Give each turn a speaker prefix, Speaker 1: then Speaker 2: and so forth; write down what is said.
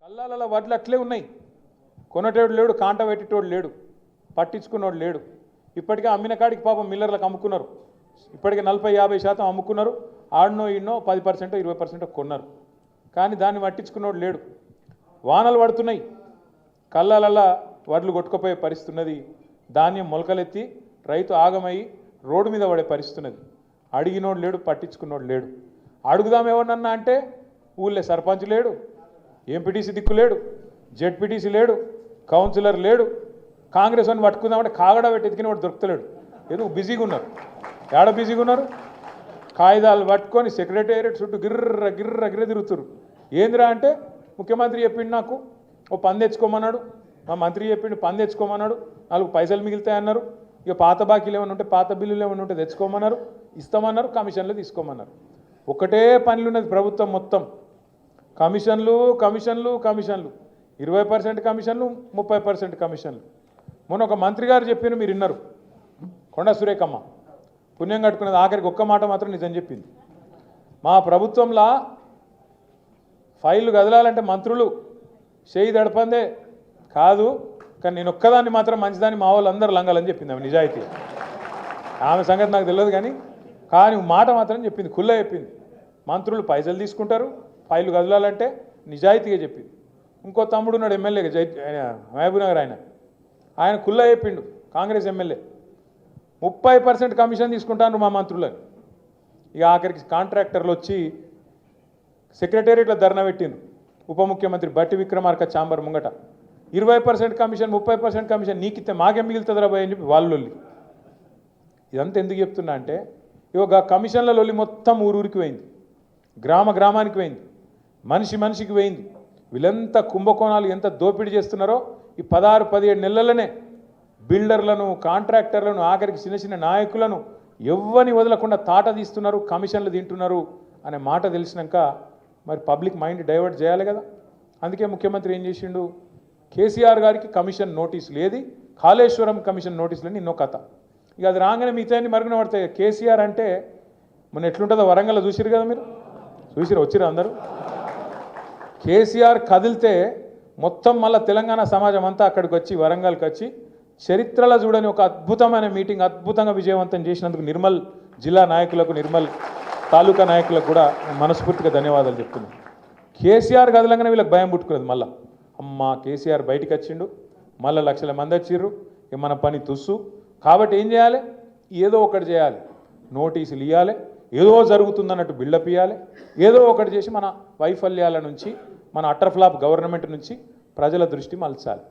Speaker 1: అల్లాల వడ్లు అట్లే ఉన్నాయి. కొనటోడు లేడు, కాంట పెట్టేటోడు లేడు, పట్టించుకున్నోడు లేడు. ఇప్పటికే అమ్మిన కాడికి పాపం మిల్లర్లకు అమ్ముకున్నారు. ఇప్పటికే 40-50% అమ్ముకున్నారు. ఆడనో ఈడనో 10% 20% కొన్నారు. కానీ దాన్ని పట్టించుకున్నోడు లేడు. వానలు పడుతున్నాయి, కళ్ళలల్లా వడ్లు కొట్టుకుపోయే పరిస్థితి ఉన్నది. ధాన్యం మొలకలెత్తి రైతు ఆగమై రోడ్డు మీద పడే పరిస్థితి ఉన్నది. అడిగినోడు లేడు, పట్టించుకున్నోడు లేడు. అడుగుదాం ఎవరినన్నా అంటే ఊళ్ళో సర్పంచ్ లేడు, ఎంపీటీసీ దిక్కు లేడు, జెడ్పీటీసీ లేడు, కౌన్సిలర్ లేడు. కాంగ్రెస్ అని పట్టుకుందామంటే కాగడ పెట్టి ఎతికిన వాడు దొరుకుతలేడు. ఏదో బిజీగా ఉన్నారు. ఏడ బిజీగా ఉన్నారు? కాగితాలు పట్టుకొని సెక్రటేరియట్ చుట్టూ గిర్ర గిర్ర గిర్ర తిరుగుతున్నారు. ఏందిరా అంటే ముఖ్యమంత్రి చెప్పిండు, నాకు ఓ పని తెచ్చుకోమన్నాడు, మా మంత్రి చెప్పిండు పని తెచ్చుకోమన్నాడు, 4 పైసలు మిగులుతాయన్నారు. ఇక పాత బాకీలు ఏమైనా ఉంటే, పాత బిల్లులు ఏమైనా ఉంటే తెచ్చుకోమన్నారు, ఇస్తామన్నారు, కమిషన్లు తీసుకోమన్నారు. ఒకటే పనులు ఉన్నది ప్రభుత్వం మొత్తం. కమిషన్లు కమిషన్లు కమిషన్లు, 20% కమిషన్లు, 30% కమిషన్లు. మొన్న ఒక మంత్రి గారు చెప్పిన మీరు విన్నారు, కొండా సురేఖమ్మ పుణ్యం కట్టుకున్నది. ఆఖరికి ఒక్క మాట మాత్రం నిజం చెప్పింది. మా ప్రభుత్వంలో ఫైళ్ళు కదలాలంటే మంత్రులు చేయి దడపందే కాదు, కానీ నేను ఒక్కదాన్ని మాత్రం మంచిదాన్ని మా వాళ్ళు అందరూ లంగాలని చెప్పింది. ఆమె నిజాయితీ. ఆమె సంగతి నాకు తెలియదు కానీ మాట మాత్రం చెప్పింది, ఖుల్లా చెప్పింది. మంత్రులు పైసలు తీసుకుంటారు, ఫైళ్ళు కదలాలంటే నిజాయితీగా చెప్పింది. ఇంకో తమ్ముడు ఉన్నాడు ఎమ్మెల్యేగా, మహబూబ్ నగర్, ఆయన ఖుల్లా చెప్పిండు, కాంగ్రెస్ ఎమ్మెల్యే 30% కమిషన్ తీసుకుంటాను మా మంత్రులని. ఇక ఆఖరికి కాంట్రాక్టర్లు వచ్చి సెక్రటేరియట్లో ధర్నా పెట్టిండ్రు. ఉప ముఖ్యమంత్రి బట్టి విక్రమార్క ఛాంబర్ ముంగట 20% కమిషన్ 30% కమిషన్ నీకిస్తే మాకేం మిగులుతుంది రాబోయే అని చెప్పి వాళ్ళు లొల్లి. ఇదంతా ఎందుకు చెప్తున్నా అంటే ఇక కమిషన్ల లొల్లి మొత్తం ఊరూరికి పోయింది, గ్రామ గ్రామానికి పోయింది, మనిషి మనిషికి పోయింది. వీళ్ళెంత కుంభకోణాలు ఎంత దోపిడీ చేస్తున్నారో ఈ 16-17 నెలలనే బిల్డర్లను, కాంట్రాక్టర్లను, ఆఖరికి చిన్న చిన్న నాయకులను ఎవ్వని వదలకుండా తాట తీస్తున్నారు, కమిషన్లు తింటున్నారు అనే మాట తెలిసినాక మరి పబ్లిక్ మైండ్ డైవర్ట్ చేయాలి కదా. అందుకే ముఖ్యమంత్రి ఏం చేసిండు, కేసీఆర్ గారికి కమిషన్ నోటీసులు, ఏది కాళేశ్వరం కమిషన్ నోటీసులని నిన్నో కథ. ఇక అది రాగానే మిగతాన్ని మరుగున పడతాయి. కేసీఆర్ అంటే మొన్న ఎట్లుంటుందో వరంగల్లో చూసిరు కదా, మీరు చూసిరు, వచ్చిరు అందరూ. కేసీఆర్ కదిలితే మొత్తం మళ్ళీ తెలంగాణ సమాజం అంతా అక్కడికి వచ్చి, వరంగల్కి వచ్చి చరిత్రలో చూడని ఒక అద్భుతమైన మీటింగ్ అద్భుతంగా విజయవంతం చేసినందుకు నిర్మల్ జిల్లా నాయకులకు, నిర్మల్ తాలూకా నాయకులకు కూడా మనస్ఫూర్తిగా ధన్యవాదాలు చెప్తున్నాను. కేసీఆర్ కదలంగానే వీళ్ళకి భయం పుట్టుకున్నది. మళ్ళీ అమ్మ కేసీఆర్ బయటికి వచ్చిండు, మళ్ళీ లక్షల మంది వచ్చిర్రు, ఇక మన పని తుస్సు. కాబట్టి ఏం చేయాలి, ఏదో ఒకటి చేయాలి, నోటీసులు ఇవ్వాలి, ఏదో జరుగుతుందన్నట్టు బిల్డప్ ఇవ్వాలి, ఏదో ఒకటి చేసి మన వైఫల్యాల నుంచి, మన అటర్ ఫ్లాప్ గవర్నమెంట్ నుంచి ప్రజల దృష్టి మలచాలి.